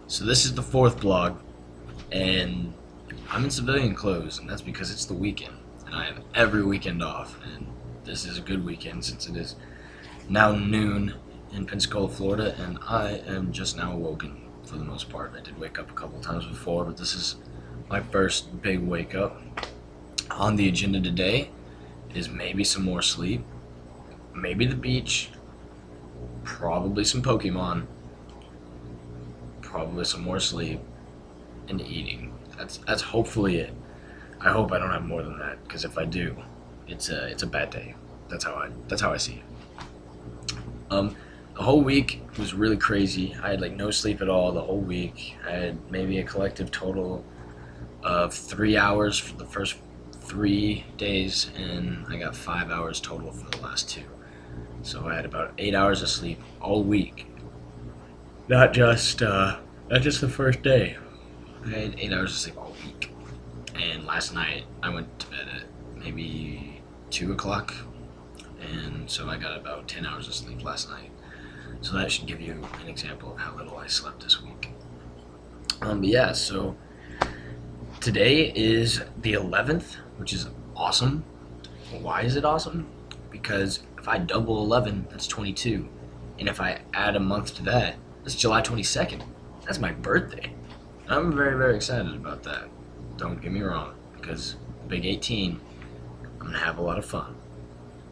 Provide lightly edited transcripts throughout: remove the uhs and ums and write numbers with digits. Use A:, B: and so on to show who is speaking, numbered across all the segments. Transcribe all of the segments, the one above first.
A: So this is the fourth vlog, and I'm in civilian clothes, and that's because it's the weekend, and I have every weekend off, and this is a good weekend since it is now noon in Pensacola, Florida, and I am just now awoken for the most part. I did wake up a couple times before, but this is my first big wake up. On the agenda today is maybe some more sleep, maybe the beach, probably some Pokemon, probably some more sleep, and eating. That's hopefully it. I hope I don't have more than that, because if I do, it's a bad day. That's how I see it. The whole week was really crazy. I had like no sleep at all the whole week. I had maybe a collective total of 3 hours for the first 3 days, and I got 5 hours total for the last 2. So I had about 8 hours of sleep all week. Not just the first day. I had 8 hours of sleep all week. And last night I went to bed at maybe 2 o'clock, and so I got about 10 hours of sleep last night. So that should give you an example of how little I slept this week. But yeah, so today is the 11th, which is awesome. Why is it awesome? Because if I double 11, that's 22. And if I add a month to that, that's July 22nd. That's my birthday. I'm very, very excited about that. Don't get me wrong, because Big 18, I'm going to have a lot of fun.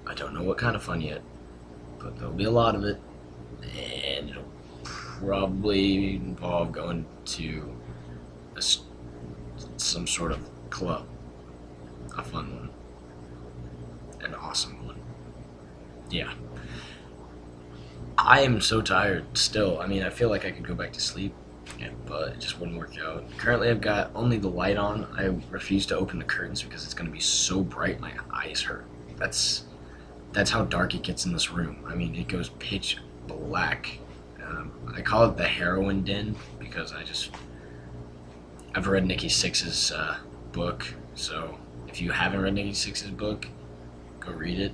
A: I don't know what kind of fun yet, but there'll be a lot of it, and it'll probably involve going to some sort of club. A fun one. An awesome one. Yeah. I am so tired still. I mean, I feel like I could go back to sleep, but it just wouldn't work out. Currently, I've got only the light on. I refuse to open the curtains because it's going to be so bright my eyes hurt. That's how dark it gets in this room. I mean, it goes pitch black. I call it the heroin den because I've read Nikki Sixx's book. So if you haven't read Nikki Sixx's book, go read it.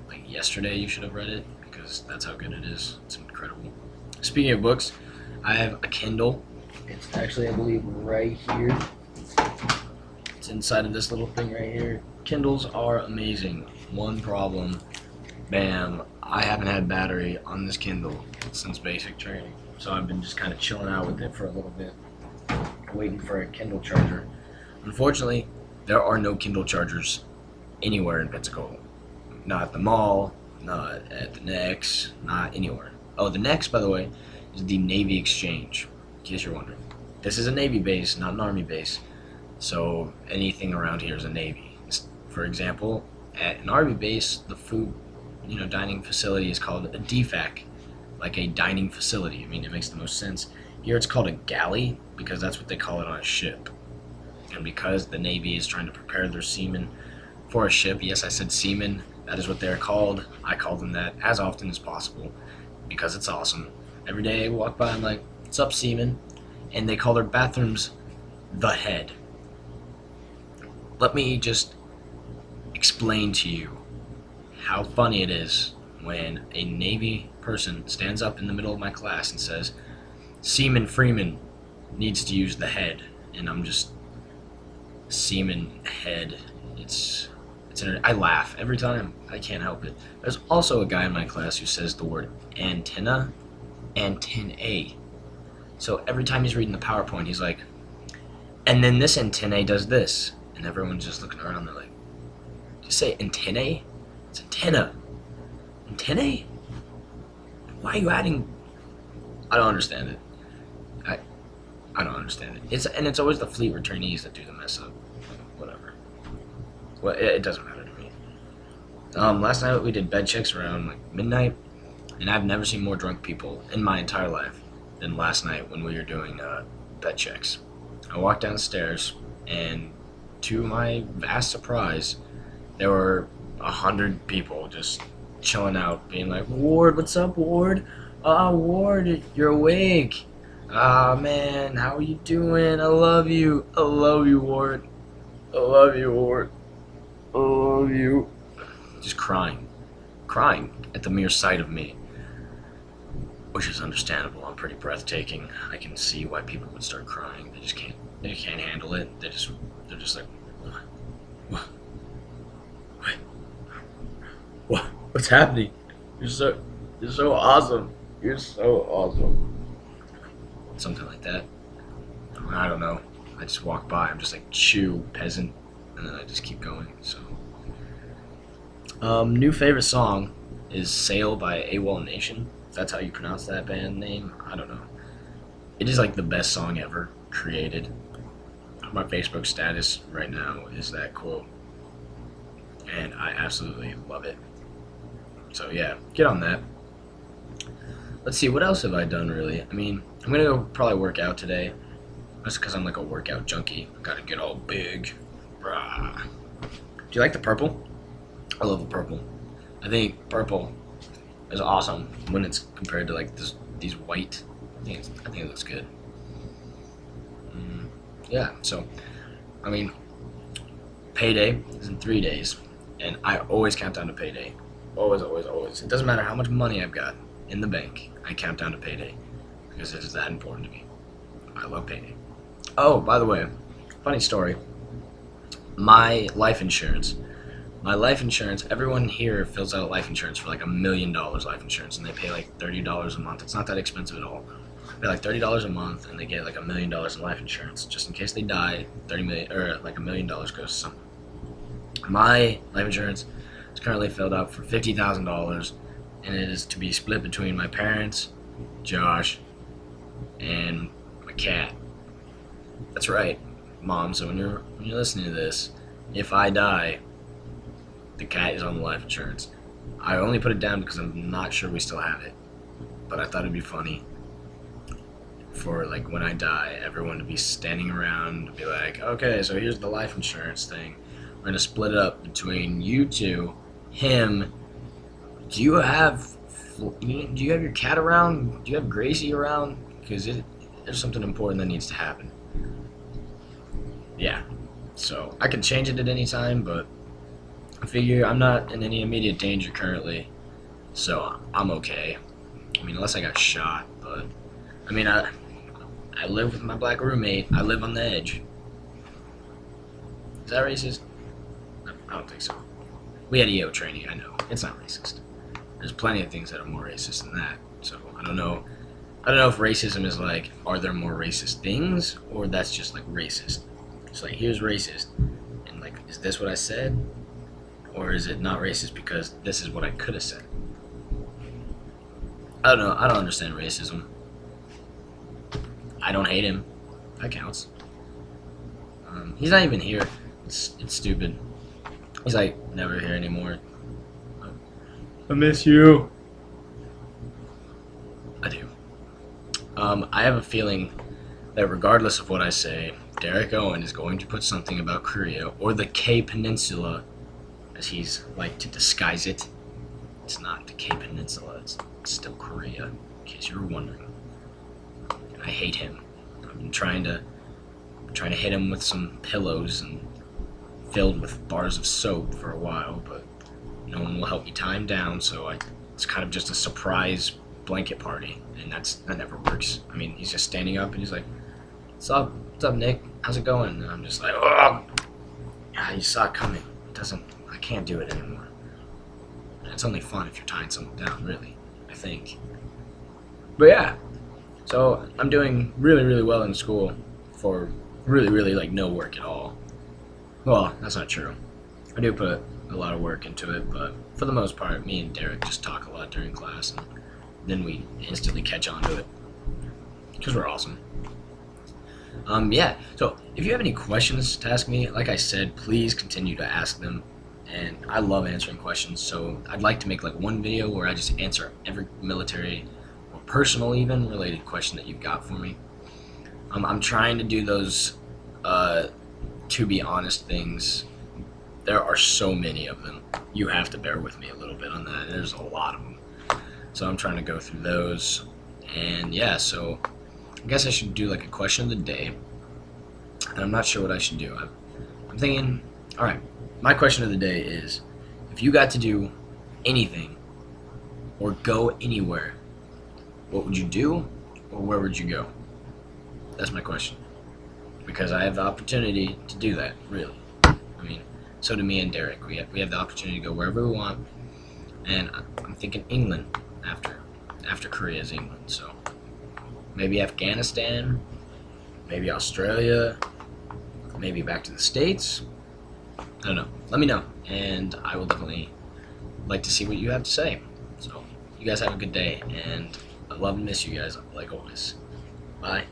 A: Like yesterday, you should have read it because that's how good it is. It's incredible. Speaking of books, I have a Kindle. It's actually, I believe, right here. It's inside of this little thing right here. Kindles are amazing. One problem, bam, I haven't had battery on this Kindle since basic training. So I've been just kind of chilling out with it for a little bit, waiting for a Kindle charger. Unfortunately, there are no Kindle chargers anywhere in Pensacola. Not at the mall, not at the Nex, not anywhere. Oh, the Nex, by the way, is the Navy Exchange, in case you're wondering. This is a Navy base, not an Army base, so anything around here is a Navy. For example, at an Army base, the food, dining facility is called a DFAC, like a dining facility. I mean, it makes the most sense. Here it's called a galley because that's what they call it on a ship. And because the Navy is trying to prepare their seamen for a ship, yes, I said seamen, that is what they're called. I call them that as often as possible because it's awesome. Every day I walk by, I'm like, what's up, seamen? And they call their bathrooms the head. Let me just explain to you how funny it is when a Navy person stands up in the middle of my class and says, Seaman Freeman needs to use the head. And I'm just, seaman head. I laugh every time. I can't help it. There's also a guy in my class who says the word antennae. So every time he's reading the PowerPoint, he's like, and then this antennae does this. And everyone's just looking around, they're like, just say antennae? It's antenna. Antennae? Why are you adding? I don't understand it. I don't understand it. It's always the fleet returnees that do the mess up. Whatever. Well, it doesn't matter to me. Last night we did bed checks around like midnight, and I've never seen more drunk people in my entire life than last night when we were doing bed checks. I walked downstairs, and to my vast surprise, there were 100 people just chilling out, being like, Ward, what's up, Ward? Ward, you're awake. Man, how are you doing? I love you. I love you, Ward. I love you, Ward. I love you. Just crying at the mere sight of me. which is understandable. I'm pretty breathtaking. I can see why people would start crying. They just can't. They can't handle it. They're just like, what? What? What? What's happening? You're so awesome. You're so awesome. Something like that. I don't know. I just walk by. I'm just like, chew, peasant, and then I just keep going. So, new favorite song is "Sail" by AWOL Nation. If that's how you pronounce that band name, I don't know. It is like the best song ever created. My Facebook status right now is that quote, and I absolutely love it. So yeah, get on that. Let's see, what else have I done really? I mean, I'm gonna go probably work out today. That's because I'm like a workout junkie. Gotta get all big. Rah. Do you like the purple? I love the purple. I think purple is awesome when it's compared to like these white. I think it looks good. Yeah, so, I mean, payday is in 3 days, and I always count down to payday. Always, always, always. It doesn't matter how much money I've got in the bank, I count down to payday, because it is that important to me. I love payday. Oh, by the way, funny story. My life insurance, everyone here fills out life insurance for like $1 million life insurance, and they pay like $30 a month. It's not that expensive at all. They pay like $30 a month, and they get like $1 million in life insurance. Just in case they die, $30 million, or like $1 million goes to someone. My life insurance is currently filled out for $50,000, and it is to be split between my parents, Josh, and my cat. That's right, Mom. So when you're listening to this, if I die, the cat is on the life insurance. I only put it down because I'm not sure we still have it, but I thought it'd be funny for like when I die, everyone to be standing around and be like, okay, so here's the life insurance thing. We're gonna split it up between you two, him. Do you have your cat around? Do you have Gracie around? Because there's something important that needs to happen. Yeah, so I can change it at any time, but I figure I'm not in any immediate danger currently, so I'm okay. I mean, unless I got shot, but I mean, I live with my black roommate. I live on the edge. Is that racist? No, I don't think so. We had EO training, I know. It's not racist. There's plenty of things that are more racist than that, so I don't know. I don't know if racism is like, are there more racist things, or that's just like racist. It's like, here's racist, and like, is this what I said? Or is it not racist because this is what I could have said? I don't know. I don't understand racism. I don't hate him. That counts. He's not even here. It's stupid. He's like never here anymore. I miss you. I do. I have a feeling that regardless of what I say, Derek Owen is going to put something about Korea, or the K Peninsula, as he's like to disguise it. It's not the K Peninsula, it's still Korea, in case you were wondering. I hate him. I've been trying to hit him with some pillows and filled with bars of soap for a while, but no one will help me tie him down, so it's kind of just a surprise blanket party, and that never works. I mean, he's just standing up and he's like, what's up, Nick? How's it going? And I'm just like, oh, yeah, you saw it coming. I can't do it anymore. And it's only fun if you're tying someone down, really, I think. But yeah, so I'm doing really, really well in school for really, really like no work at all. Well, that's not true. I do put a lot of work into it, but for the most part, me and Derek just talk a lot during class, and then we instantly catch on to it because we're awesome. Yeah, so if you have any questions to ask me, like I said, please continue to ask them, and I love answering questions, so I'd like to make like one video where I just answer every military or personal even related question that you've got for me. I'm trying to do those to be honest things. There are so many of them. You have to bear with me a little bit on that. There's a lot of them, so I'm trying to go through those. And yeah, so I guess I should do like a question of the day, and I'm not sure what I should do. I'm thinking, all right, my question of the day is, if you got to do anything or go anywhere what would you do, or where would you go? That's my question. Because I have the opportunity to do that, really. I mean, so do me and Derek. We have the opportunity to go wherever we want, and I'm thinking England after Korea is England. So maybe Afghanistan, maybe Australia, maybe back to the States. I don't know. Let me know, and I will definitely like to see what you have to say. So you guys have a good day, and I love and miss you guys like always. Bye.